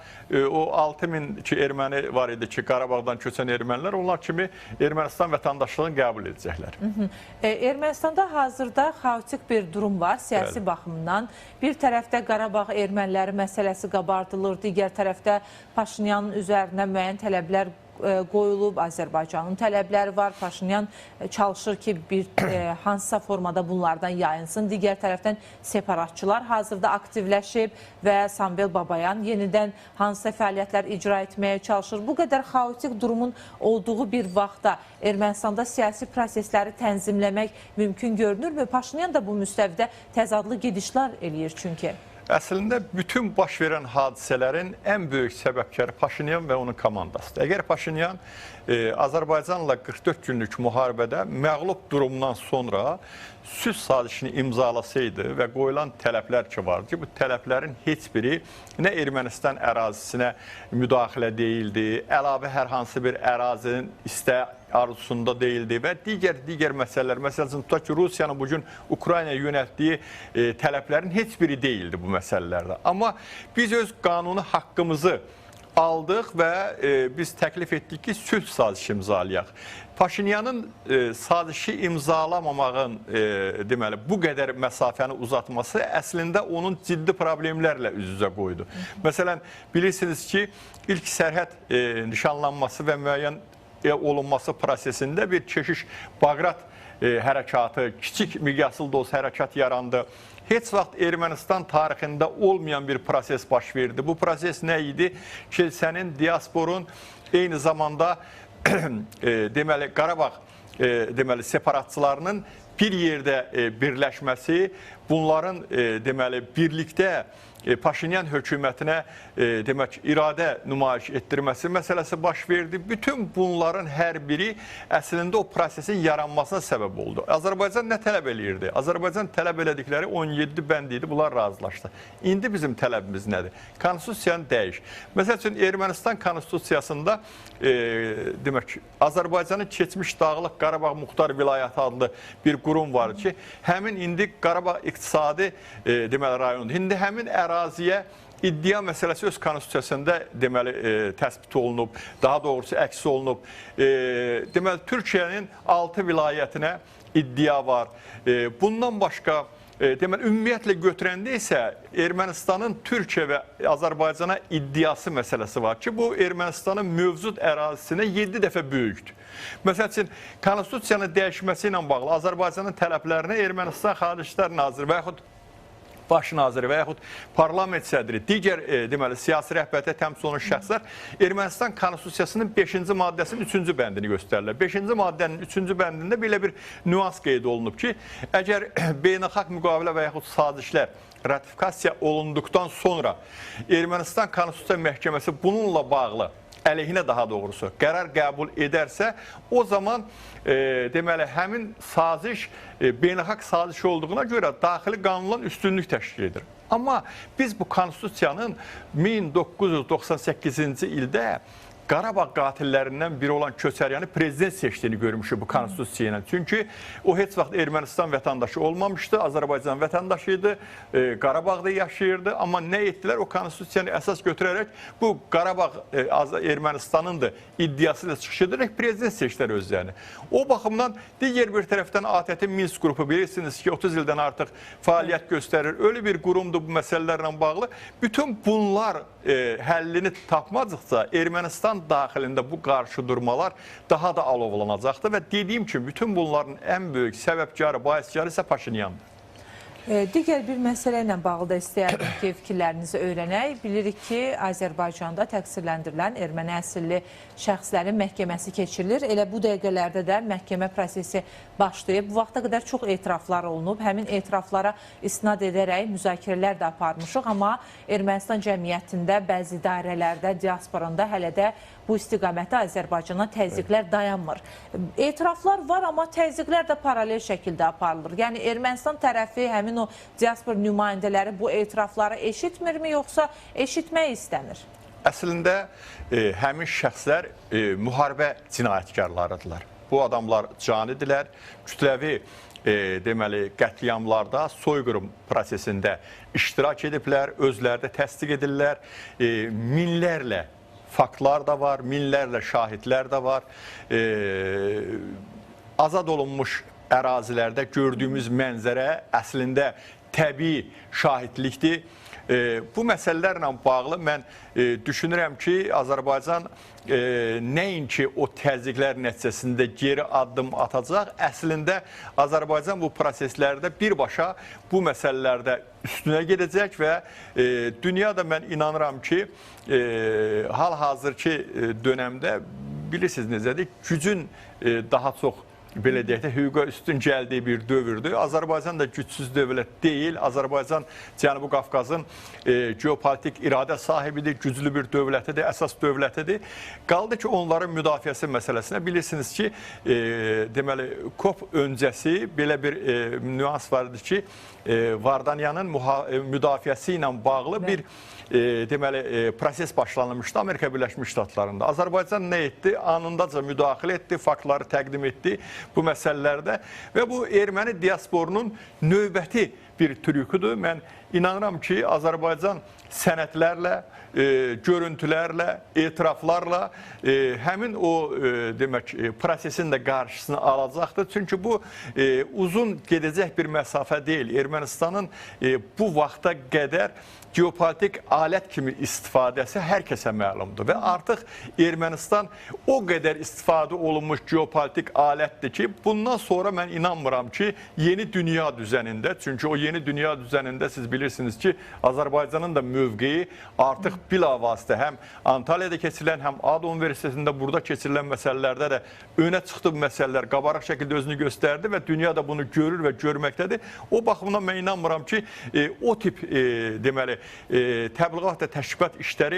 o 6000 ki, erməni var idi ki, Qarabağdan köçən ermənilər, onlar kimi Ermənistan vətəndaşlığını qəbul edəcəklər. Ermənistanda hazırda xaotik bir durum var siyasi baxımdan. Bir tərəfdə Qarabağ erməniləri məsələsi qabardılır, digər tərəfdə Paşinyanın üzərinə müəyyən tələblər qoyulub, Azərbaycanın tələbləri var. Paşinyan çalışır ki, hansısa formada bunlardan yayınsın. Digər tərəfdən separatçılar hazırda aktivləşib və Sambel Babayan yenidən hansısa fəaliyyətlər icra etməyə çalışır. Bu qədər xaotik durumun olduğu bir vaxtda Ermənistanda siyasi prosesləri tənzimləmək mümkün görünürmü? Paşinyan da bu müstəvidə təzadlı gedişlər eləyir çünki. Əslində, bütün baş verən hadisələrin ən böyük səbəbkarı Paşinyan və onun komandasıdır. Əgər Paşinyan Azərbaycanla 44 günlük müharibədə məğlub durumdan sonra sülh sazişini imzalasaydı və qoyulan tələblər ki vardı ki, bu tələblərin heç biri nə Ermənistan ərazisinə müdaxilə deyildi, əlavə hər hansı bir ərazinin arzusunda deyildi və digər məsələlər, məsələn, tutaq ki, Rusiyanın bugün Ukraynaya yönəltdiyi tələblərin heç biri deyildi bu məsələlərdə. Amma biz öz qanuni haqqımızı aldıq və biz təklif etdik ki, sülh sazişi imzalayaq. Paşinyanın sazişi imzalamamağın deməli, bu qədər məsafəni uzatması əslində onun ciddi problemlərlə üz-üzə qoydu. Məsələn, bilirsiniz ki, ilk sərhəd nişanlanması və müəyyən olunması prosesində bir keşiş Bağrat hərəkatı, kiçik miqyaslı da olsa hərəkat yarandı. Heç vaxt Ermənistan tarixində olmayan bir proses baş verdi. Bu proses nə idi? Kilsənin, diasporun, eyni zamanda deməli Qarabağ deməli separatçılarının bir yerdə birləşməsi, bunların deməli birlikdə Paşinyan hökumətinə demək iradə nümayiş etdirməsi məsələsi baş verdi. Bütün bunların hər biri əslində o prosesin yaranmasına səbəb oldu. Azərbaycan nə tələb eləyirdi? Azərbaycan tələb elədikləri 17 bənd idi, bunlar razılaşdı. İndi bizim tələbimiz nədir? Konstitusiyanı dəyiş. Məsəl üçün Ermənistan konstitusiyasında demək Azərbaycanın keçmiş Dağlıq Qarabağ Muxtar Vilayəti adlı bir qurum var ki, həmin indi Qarabağ iqtisadi deməli rayondur. İndi həmin əraziyə iddia məsələsi öz konstitusiyasında deməli təsbit olunub, daha doğrusu əks olunub. Deməli Türkiyənin 6 vilayətinə iddia var. Bundan başqa deməli ümumiyyətlə götürəndə isə Ermənistanın Türkiyə və Azərbaycana iddiası məsələsi var ki, bu Ermənistanın mövcud ərazisinə 7 dəfə böyükdür. Məsəl üçün, konstitusiyanın dəyişməsi ilə bağlı Azərbaycanın tələblərinə Ermənistan Xarici İşlər Naziri və yaxud baş naziri və yaxud parlament sədri, digər deməli siyasi rəhbərdə təmsil olunan şəxslər Ermənistan konstitusiyasının 5-ci maddəsinin 3-cü bəndini göstərirlər. 5-ci maddənin 3-cü bəndində belə bir nüans qeyd olunub ki, əgər beynəlxalq müqavilə və yaxud sazişlər ratifikasiya olunduqdan sonra Ermənistan Konstitusiya Məhkəməsi bununla bağlı əleyhinə daha doğrusu qərar qəbul edərsə, o zaman deməli həmin saziş beynəlxalq saziş olduğuna görə daxili qanundan üstünlük təşkil edir. Amma biz bu konstitusiyanın 1998-ci ildə Qarabağ qatillərindən biri olan Köçəryanı prezident seçdiyini görmüşük bu konstitusiya ilə. Çünki o heç vaxt Ermənistan vətəndaşı olmamışdı, Azərbaycan vətəndaşı idi, Qarabağda yaşayırdı. Amma nə etdilər? O konstitusiyanı əsas götürərək bu Qarabağ Ermənistanındır iddiası ilə çıxış edərək prezident seçdilər özlərini. O baxımdan digər bir tərəfdən ATƏT Minsk qrupu bilirsiniz ki, 30 ildən artıq fəaliyyət göstərir. Ölü bir qurumdur bu məsələlərlə bağlı. Bütün bunlar həllini tapmadıqca Ermənistan daxilində bu qarşıdurmalar daha da alovlanacaqdır və dediyim kimi bütün bunların ən böyük səbəbkarı, baiskarı isə Paşinyandır. Digər bir məsələ ilə bağlı da istəyərdim ki, fikirlərinizi öyrənək. Bilirik ki, Azərbaycanda təqsirləndirilən erməni əsilli şəxslərin məhkəməsi keçirilir. Elə bu dəqiqələrdə də məhkəmə prosesi başlayıb. Bu vaxta qədər çox etiraflar olunub. Həmin etiraflara istinad edərək müzakirələr də aparmışıq. Amma Ermənistan cəmiyyətində, bəzi idarələrdə, diasporanda hələ də bu istiqamətdə Azərbaycana təzyiqlər dayanmır. Etiraflar var, amma təzyiqlər də paralel şəkildə aparılır. Yəni Ermənistan tərəfi, həmin o diaspor nümayəndələri bu etirafları eşitmirmi, yoxsa eşitmək istəmir? Əslində həmin şəxslər müharibə cinayətkarlarıdırlar. Bu adamlar canidirlər, kütləvi deməli qətliamlarda, soyqırım prosesində iştirak ediblər, özləri də təsdiq edirlər, minlərlə faktlar da var, minlərlə şahidlər də var. Azad olunmuş ərazilərdə gördüyümüz mənzərə əslində təbii şahidlikdir. Bu məsələlərlə bağlı mən düşünürəm ki, Azərbaycan nəinki o təzyiqlər nəticəsində geri addım atacaq, əslində Azərbaycan bu proseslərdə birbaşa bu məsələlərdə üstünə gedəcək və dünyada mən inanıram ki, hal-hazırki dönəmdə bilirsiniz necədir, gücün daha çox belə deyək də, hüquqa üstün gəldiyi bir dövrdür. Azərbaycan da gücsüz dövlət deyil. Azərbaycan Cənubi Qafqazın geopolitik iradə sahibidir, güclü bir dövlətidir, əsas dövlətidir. Qaldı ki, onların müdafiəsi məsələsinə bilirsiniz ki, deməli, COP öncəsi belə bir nüans vardır ki, Vardanyanın müdafiəsi ilə bağlı bir deməli proses başlanmışdı Amerika Birləşmiş Ştatlarında. Azərbaycan nə etdi? Anındaca müdaxilə etdi, faktları təqdim etdi bu məsələlərdə və bu erməni diasporunun növbəti bir trükudur. Mən inanıram ki, Azərbaycan sənədlərlə, görüntülərlə, etiraflarla həmin o demək prosesin də qarşısını alacaqdır. Çünki bu uzun gedəcək bir məsafə deyil. Ermənistanın bu vaxta qədər geopolitik alət kimi istifadəsi hər kəsə məlumdur və artıq Ermənistan o qədər istifadə olunmuş geopolitik alətdir ki, bundan sonra mən inanmıram ki, yeni dünya düzənində, çünki o yeni dünya düzənində siz bilirsiniz ki, Azərbaycanın da mövqeyi artıq bilavasitə həm Antalya'da keçirilən, həm ADO Universitetində burada keçirilən məsələlərdə də önə çıxdı bu məsələlər, qabarıq şəkildə özünü göstərdi və dünya da bunu görür və görməkdədir. O baxımdan mən inanmıram ki, o tip deməli, təbliğat və təşkilat işləri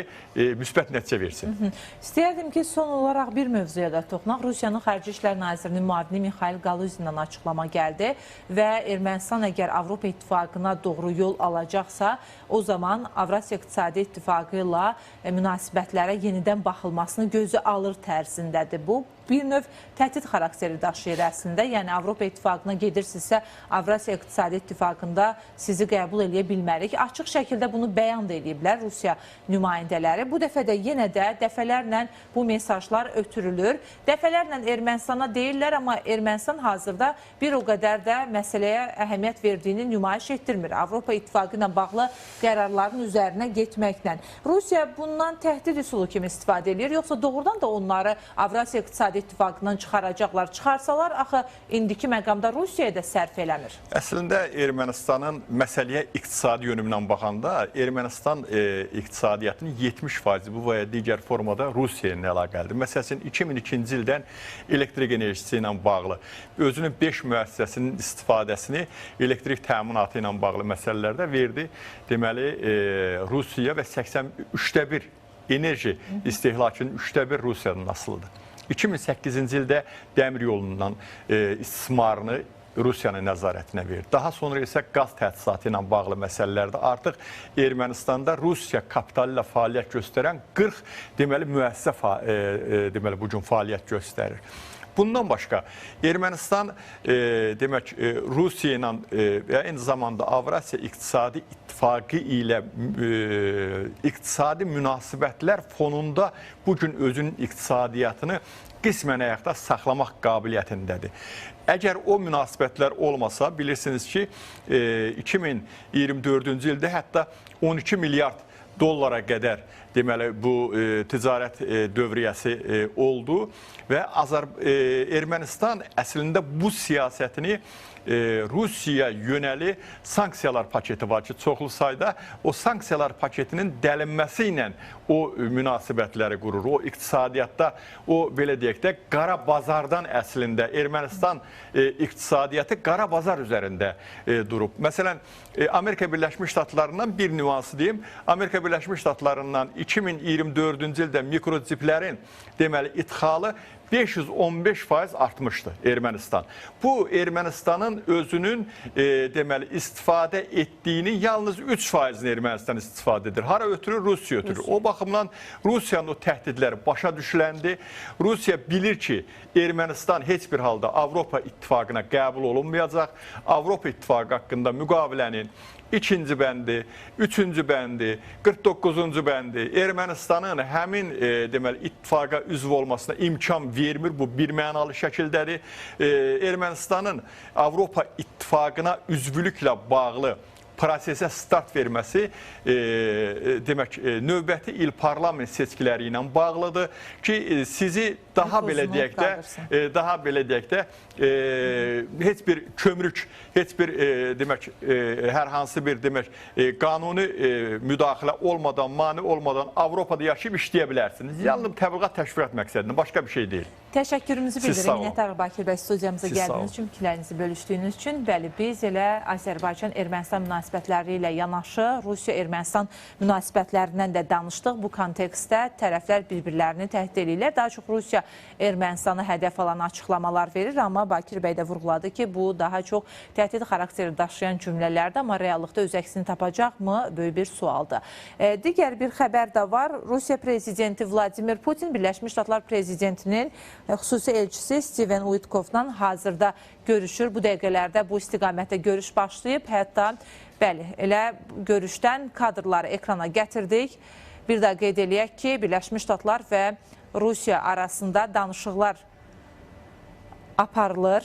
müsbət nəticə versin. İstəyərdim ki, son olaraq bir mövzuya da toxunaq. Rusiyanın Xarici İşlər Nazirinin müavini Mixail Galuzindən açıqlama gəldi və Ermənistan əgər Avropa İttifaqına doğru yol alacaqsa, o zaman Avrasiya İqtisadi İttifaqı ilə münasibətlərə yenidən baxılmasını gözü alır tərzindədir. Bu, bir növ təhdid xarakteri daşıyır əslində. Yəni, Avropa İttifaqına gedirsinizsə, Avrasiya İqtisadi İttifaqında sizi qəbul edə bilmərik. Açıq şəkildə bunu bəyan da ediblər Rusiya nümayəndələri. Bu dəfə də yenə də dəfələrlə bu mesajlar ötürülür. Dəfələrlə Ermənistana deyirlər, amma Ermənistan hazırda bir o qədər də məsələyə əhəmiyyət verdiyini nümayiş etdirmir. Avropa İttifaqı ilə bağlı qərarların üzərinə getməklə. Rusiya bundan təhdid üsulu kimi istifadə edir, yoxsa doğrudan da onları Avrasiya İqtisadi İttifaqından çıxaracaqlar. Çıxarsalar, axı indiki məqamda Rusiyaya da sərf eləmir. Əslində Ermənistanın məsələyə iqtisadi yönümdən baxanda Ermənistan iqtisadiyyatının 70% bu və ya digər formada Rusiya ilə əlaqəlidir. Məsələn, 2002-ci ildən elektrik enerjisi ilə bağlı özünün 5 müəssisəsinin istifadəsini elektrik təminatı ilə bağlı məsələlərdə verdi. Deməli, Rusiya və 83%1 enerji istehlakının 3%1 Rusiyadan asılıdır. 2008-ci ildə dəmir yolundan istismarını Rusiyanın nəzarətinə verdi. Daha sonra isə qaz təchizatı ilə bağlı məsələlərdə artıq Ermənistanda Rusiya kapitalı ilə fəaliyyət göstərən 40 deməli müəssisə deməli bu gün fəaliyyət göstərir. Bundan başqa Ermənistan demək Rusiya ilə və eyni zamanda Avrasiya İqtisadi İttifaqı ilə iqtisadi münasibətlər fonunda bu gün özünün iqtisadiyyatını qismən ayaqda saxlamaq qabiliyyətindədir. Əgər o münasibətlər olmasa, bilirsiniz ki, 2024-cü ildə hətta 12 milyard dollara qədər deməli bu ticarət dövriyyəsi oldu və Ermənistan əslində bu siyasətini Rusiya yönəli sanksiyalar paketi var ki, çoxlu sayda o sanksiyalar paketinin dəlinməsi ilə o münasibətləri qurur. O iqtisadiyyatda, o belə deyək də, qara bazardan əslində Ermənistan iqtisadiyyatı qara bazar üzərində durub. Məsələn, Amerika Birləşmiş Ştatlarından bir nüansı deyim. Amerika Birləşmiş Ştatlarından 2024-cü ildə mikroçiplərin deməli ixalı 515% artmışdı Ermənistan. Bu Ermənistanın özünün deməli istifadə etdiyinin yalnız 3%-ni Ermənistan istifadə edir. Hara ötürür? Rusiya ötürür. O baxımdan Rusiyanın o təhdidləri başa düşüləndi. Rusiya bilir ki, Ermənistan heç bir halda Avropa İttifaqına qəbul olunmayacaq. Avropa İttifaqı haqqında müqavilənin 2-ci bəndi, 3-cü bəndi, 49-cu bəndi Ermənistanın həmin deməli ittifaqa üzv olmasına imkan vermir. Bu birmənalı şəkildədir. Ermənistanın Avropa İttifaqına üzvlüklə bağlı prosesə start verməsi demək növbəti il parlament seçkiləri ilə bağlıdır ki, sizi daha belə deyək də heç bir kömrük, heç bir demək hər hansı bir demək qanuni müdaxilə olmadan, mane olmadan Avropada yaşayıb işləyə bilərsiniz. Yalnız təbliğat təşviqat məqsədində, başqa bir şey deyil. Təşəkkürümüzü Siz sağ bildiririk. olun. Nətər Bakir bəy studiyamıza Siz sağ gəldiyiniz olun. üçün, fikirlərinizi bölüşdüyünüz üçün. Bəli, biz elə Azərbaycan-Ermənistan münasibətləri ilə yanaşı Rusiya-Ermənistan münasibətlərindən də danışdıq. Bu kontekstdə tərəflər bir-birlərini təhdid edirlər. Daha çox Rusiya Ermənistana hədəf alan açıqlamalar verir, amma Bakir bəy də vurğuladı ki, bu daha çox təhdid xarakteri daşıyan cümlələrdir, amma reallıqda öz əksini tapacaqmı? Böyük bir sualdır. Digər bir xəbər də var. Rusiya prezidenti Vladimir Putin Birləşmiş Ştatlar prezidentinin xüsusi elçisi Steven Witkoffla hazırda görüşür. Bu dəqiqələrdə bu istiqamətdə görüş başlayıb. Hətta bəli, elə görüşdən kadrları ekrana gətirdik. Bir daha qeyd eləyək ki, Birləşmiş Ştatlar və Rusiya arasında danışıqlar aparılır.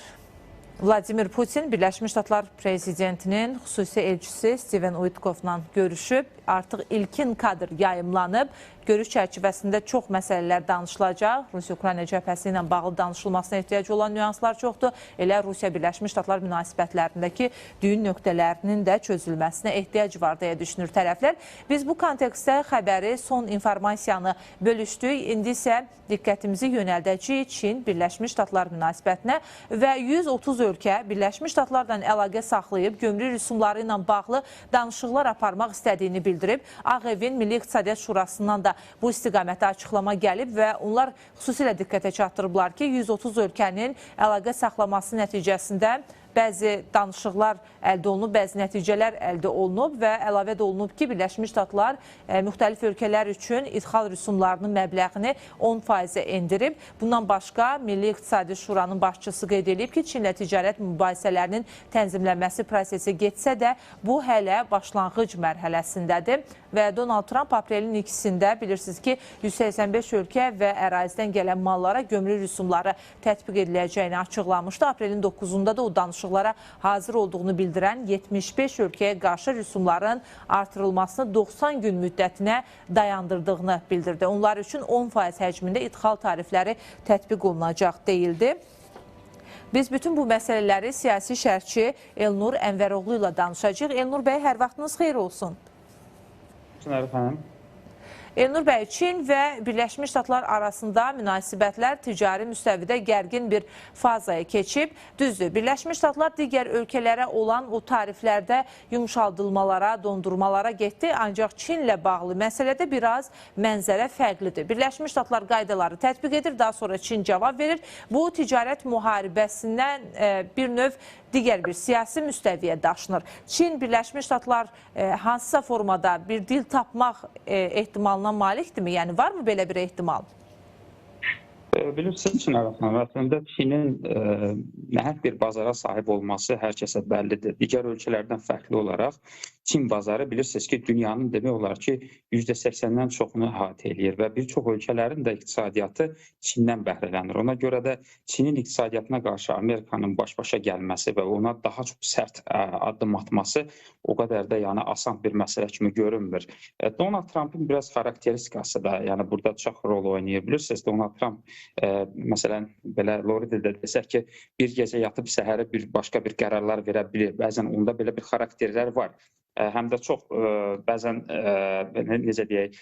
Vladimir Putin Birləşmiş Ştatlar prezidentinin xüsusi elçisi Steven Witkoffla görüşüb. Artıq ilkin kadr yayımlanıb. Görüş çərçivəsində çox məsələlər danışılacaq. Rusiya-Ukrayna cəbhəsi ilə bağlı danışılmasına ehtiyac olan nüanslar çoxdur. Elə Rusiya-Birləşmiş Ştatlar münasibətlərindəki düyün nöqtələrinin də çözülməsinə ehtiyac var deyə düşünür tərəflər. Biz bu kontekstdə xəbəri, son informasiyanı bölüşdük. İndi isə diqqətimizi yönəldəcəyik Çin, Birləşmiş Ştatlar münasibətinə və 130 ölkə Birləşmiş Ştatlarla əlaqə saxlayıb gömrük rüsumları ilə bağlı danışıqlar aparmaq istədiyini bildirib. Ağ Evin Milli İqtisadiyyat Şurasından da bu istiqamətdə açıqlama gəlib və onlar xüsusilə diqqətə çatdırıblar ki, 130 ölkənin əlaqə saxlaması nəticəsində bəzi danışıqlar əldə olunub, bəzi nəticələr əldə olunub və əlavə də olunub ki, Birləşmiş Ştatlar müxtəlif ölkələr üçün idxal rüsumlarının məbləğini 10%-ə endirib. Bundan başqa Milli İqtisadi Şuranın başçısı qeyd edib ki, Çinlə ticarət mübahisələrinin tənzimlənməsi prosesi getsə də bu hələ başlanğıc mərhələsindədir və Donald Trump aprelin 2-sində bilirsiniz ki, 185 ölkə və ərazidən gələn mallara gömrük rüsumları tətbiq ediləcəyini açıqlamışdı. Aprelin 9-da da o danışıqlara hazır olduğunu bildirən 75 ölkəyə qarşı rüsumların artırılmasını 90 gün müddətinə dayandırdığını bildirdi. Onlar üçün 10% həcmində idxal tarifləri tətbiq olunacaq deyildi. Biz bütün bu məsələləri siyasi şərhçi Elnur Ənvəroğlu ilə danışacağıq. Elnur bəy, hər vaxtınız xeyir olsun. Elnur bəy, Çin və Birləşmiş Ştatlar arasında münasibətlər ticari müstəvidə gərgin bir fazaya keçib. Düzdür, Birləşmiş Ştatlar digər ölkələrə olan o tariflərdə yumşaldılmalara, dondurmalara getdi. Ancaq Çinlə bağlı məsələdə biraz mənzərə fərqlidir. Birləşmiş Ştatlar qaydaları tətbiq edir, daha sonra Çin cavab verir. Bu ticarət müharibəsindən bir növ digər bir siyasi müstəviyə daşınır. Çin, Birləşmiş Ştatlar hansısa formada bir dil tapmaq ehtimalına malikdirmi? Yəni, varmı belə bir ehtimal? Bilirsiniz ki, əslində Çinin nəhəng bir bazara sahib olması hər kəsə bəllidir. Digər ölkələrdən fərqli olaraq Çin bazarı bilirsiniz ki, dünyanın demək olar ki, %80-dən çoxunu əhatə eləyir və bir çox ölkələrin də iqtisadiyyatı Çindən bəhrələnir. Ona görə də Çinin iqtisadiyyatına qarşı Amerikanın baş-başa gəlməsi və ona daha çox sərt addım atması o qədər də asan bir məsələ kimi görünmür. Donald Trump'ın biraz xarakteristikası da burada çox rol oynayır. Bilirsiniz, Donald Trump məsələn, belə Floridə desək ki, bir gecə yatıb səhərə başqa bir qərarlar verə bilir. Bəzən onda belə bir xarakterlər var. Həm də çox bəzən necə deyək,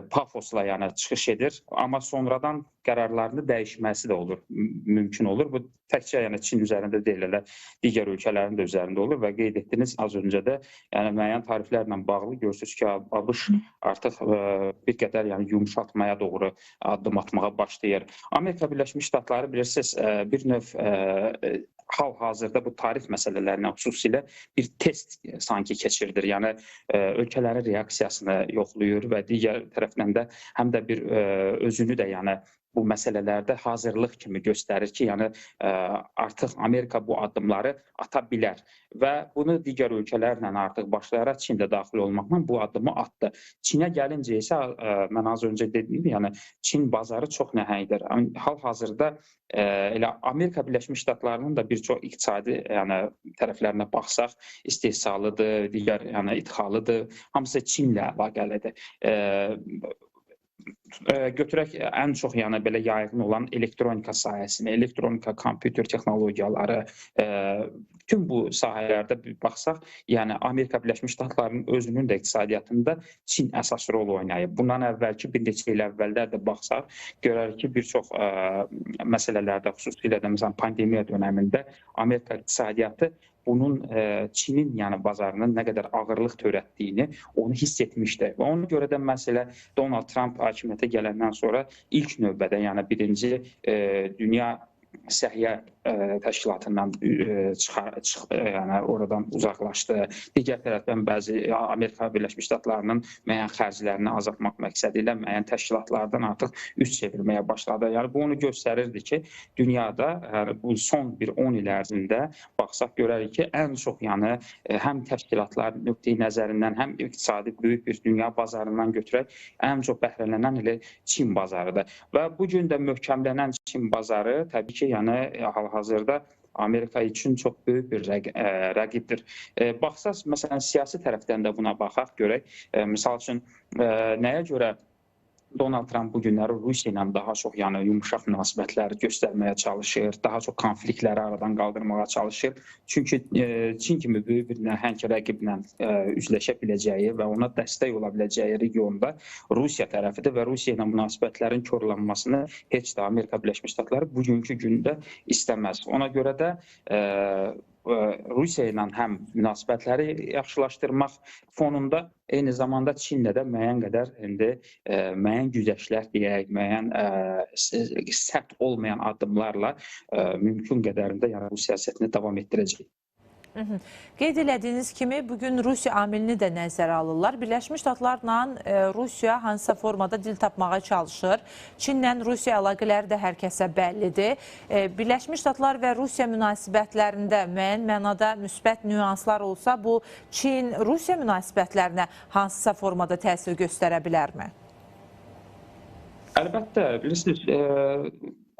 pafosla çıxış edir, amma sonradan qərarlarını dəyişməsi də olur, mümkün olur. Bu təkcə Çin üzərində deyil, digər ölkələrin də üzərində olur və qeyd etdiniz az öncə də müəyyən tariflərlə bağlı görürsünüz ki, ABŞ artıq bir qədər yumşaltmaya doğru addım atmağa başlayır. Amerika Birləşmiş Ştatları bilirsiniz bir növ hal-hazırda bu tarif məsələlərinə xüsusilə bir test sanki keçirilir. Yəni, ölkələrin reaksiyasını yoxlayır və digər tərəfdən də həm də bir özünü də bu məsələlərdə hazırlıq kimi göstərir ki, artıq Amerika bu addımları ata bilər və bunu digər ölkələrlə artıq başlayaraq Çin də daxil olmaqla bu addımı atdı. Çinə gəlincə isə, mən az öncə dedim, Çin bazarı çox nəhəngdir. Hal-hazırda elə Amerika Birləşmiş Ştatlarının da bir çox iqtisadi tərəflərinə baxsaq, istehsalıdır, digər idxalıdır, hamısı Çinlə əlaqəlidir. Götürək ən çox belə yaygın olan elektronika sahəsini, elektronika, kompüter texnologiyaları, Bütün bu sahələrdə bir baxsaq, yəni Amerika Birləşmiş Ştatlarının özünün də iqtisadiyyatında Çin əsas rol oynayıb. Bundan əvvəlki bir neçə il əvvəllər də baxsaq, görərik ki, bir çox məsələlərdə, xüsusilə də məsələn pandemiya dönəmində Amerika iqtisadiyyatı bunun Çinin yəni bazarının nə qədər ağırlıq törətdiyini onu hiss etmişdi. Və ona görə də məsələ Donald Trump hakimiyyətə gələndən sonra ilk növbədə yəni birinci dünya Səhiyyə Təşkilatından yəni oradan uzaqlaşdı. Digər tərəfdən bəzi Amerika Birləşmiş Ştatlarının müəyyən xərclərini azaltmaq məqsədi ilə müəyyən təşkilatlardan artıq üz çevirməyə başladı. Yəni bu onu göstərirdi ki, dünyada bu son bir 10 il ərzində baxsaq görərik ki, ən çox yəni həm təşkilatlar nöqteyi nəzərindən, həm iqtisadi böyük bir dünya bazarından götürək, ən çox bəhrələnən elə Çin bazarıdır. Və bu gün də möhkəmlənən Çin bazarı təbii ki, yəni hal-hazırda Amerika üçün çox böyük bir rəqibdir. Baxsaq, məsələn, siyasi tərəfdən də buna baxaq, görək. Misal üçün, nəyə görə Donald Trump bu günləri Rusiya ilə daha çox yəni yumşaq münasibətlər göstərməyə çalışır, daha çox konfliktləri aradan qaldırmağa çalışır. Çünki Çin kimi böyük bir nəhəng rəqiblə üzləşə biləcəyi və ona dəstək ola biləcəyi regionda Rusiya tərəfidir və Rusiya ilə münasibətlərin korlanmasını heç də Amerika Birləşmiş Ştatları bugünkü gündə istəməz. Ona görə də Rusiya ilə həm münasibətləri yaxşılaşdırmaq fonunda eyni zamanda Çinlə də müəyyən qədər müəyyən güzəştlər deyək, müəyyən sərt olmayan addımlarla mümkün qədərində yəni bu siyasətini davam etdirəcək. Qeyd elədiyiniz kimi bugün Rusiya amilini də nəzərə alırlar. Birləşmiş Ştatlarla Rusiya hansısa formada dil tapmağa çalışır. Çinlə Rusiya əlaqələri də hər kəsə bəllidir. Birləşmiş Ştatlar və Rusiya münasibətlərində müəyyən mənada müsbət nüanslar olsa, bu Çin-Rusiya münasibətlərinə hansısa formada təsir göstərə bilərmi? Əlbəttə, bilirsiniz,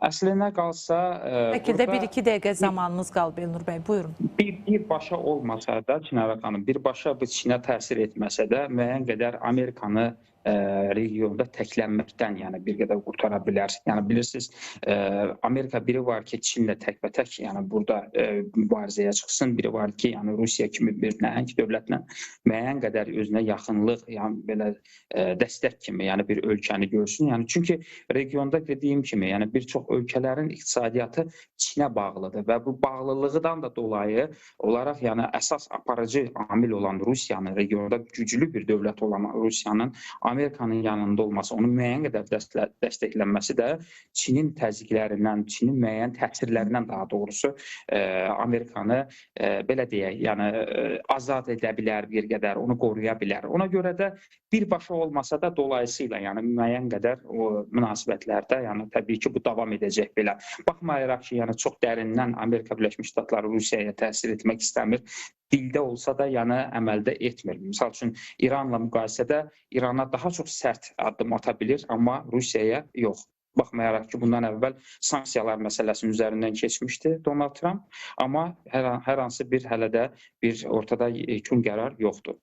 əslinə qalsa... Şəkildə 1-2 dəqiqə zamanınız qalıb, Elnur bəy, buyurun. Birbaşa olmasa da, Çinara xanım, birbaşa bu Çinə təsir etməsə də müəyyən qədər Amerikanı regionda təklənməkdən yəni bir qədər qurtara bilər. Yəni bilirsiniz, Amerika biri var ki, Çinlə təkbətək yəni burada mübarizəyə çıxsın, biri var ki, yəni Rusiya kimi bir nəhəng dövlətlə müəyyən qədər özünə yaxınlıq, yəni belə dəstək kimi yəni bir ölkəni görsün. Yəni çünki regionda dediyim kimi, yəni bir çox ölkələrin iqtisadiyyatı Çinə bağlıdır və bu bağlılığından da dolayı olaraq yəni əsas aparıcı amil olan Rusiyanın, regionda güclü bir dövlət olan Rusiyanın Amerikanın yanında olması, onun müəyyən qədər dəstəklənməsi də Çinin təzyiqlərindən, Çinin müəyyən təsirlərindən daha doğrusu Amerikanı belə deyək, yəni azad edə bilər bir qədər, onu qoruya bilər. Ona görə də birbaşa olmasa da dolayısıyla yəni müəyyən qədər o münasibətlərdə yəni təbii ki bu davam edəcək belə. Baxmayaraq ki, yəni çox dərindən Amerika Birləşmiş Ştatları Rusiyaya təsir etmək istəmir. Dildə olsa da yəni əməldə etmir. Misal üçün İranla müqayisədə İrana daha çox sərt addım ata bilir, amma Rusiyaya yox. Baxmayaraq ki, bundan əvvəl sanksiyalar məsələsinin üzərindən keçmişdi Donald Trump, amma hər hansı bir hələ də bir ortada yekun qərar yoxdur.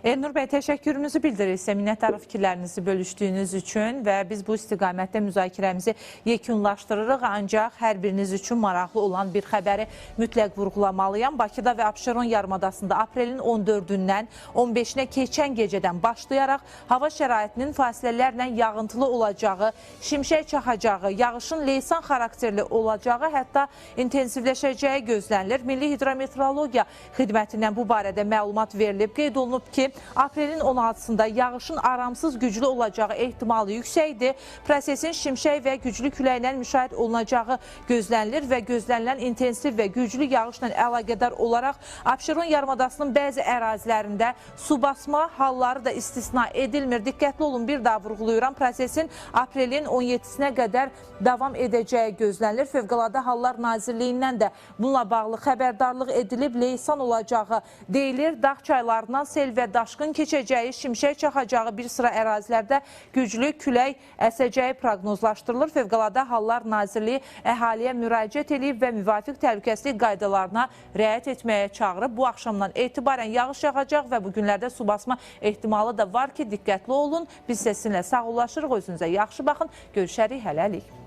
Elnur bəy, təşəkkürünüzü bildiririk, minnətdarıq fikirlərinizi bölüşdüyünüz üçün və biz bu istiqamətdə müzakirəmizi yekunlaşdırırıq. Ancaq hər biriniz üçün maraqlı olan bir xəbəri mütləq vurğulamalıyam. Bakıda və Abşeron yarımadasında aprelin 14-dən 15-nə keçən gecədən başlayaraq hava şəraitinin fasilələrlə yağıntılı olacağı, şimşək çaxacağı, yağışın leysan xarakterli olacağı, hətta intensivləşəcəyi gözlənilir. Milli Hidrometeorologiya Xidmətindən bu barədə məlumat verilib. Qeyd olunub ki, aprelin 16-sında yağışın aramsız güclü olacağı ehtimalı yüksəkdir. Prosesin şimşək və güclü küləklə müşahidə olunacağı gözlənilir və gözlənilən intensiv və güclü yağışla əlaqədar olaraq Abşeron yarımadasının bəzi ərazilərində su basma halları da istisna edilmir. Diqqətli olun, bir daha vurğulayıram. Prosesin aprelin 17-sinə qədər davam edəcəyi gözlənilir. Fövqəladə Hallar Nazirliyindən də bununla bağlı xəbərdarlıq edilib. Leysan olacağı deyilir. Dağ çaylarından sel və daşqın keçəcəyi, şimşək çaxacağı bir sıra ərazilərdə güclü külək əsəcəyi proqnozlaşdırılır. Fövqəladə Hallar Nazirliyi əhaliyə müraciət edib və müvafiq təhlükəsizlik qaydalarına riayət etməyə çağırıb. Bu axşamdan etibarən yağış yağacaq və bu günlərdə su basma ehtimalı da var ki, diqqətli olun. Biz sizinlə sağollaşırıq, özünüzə yaxşı baxın. Görüşərik, hələlik.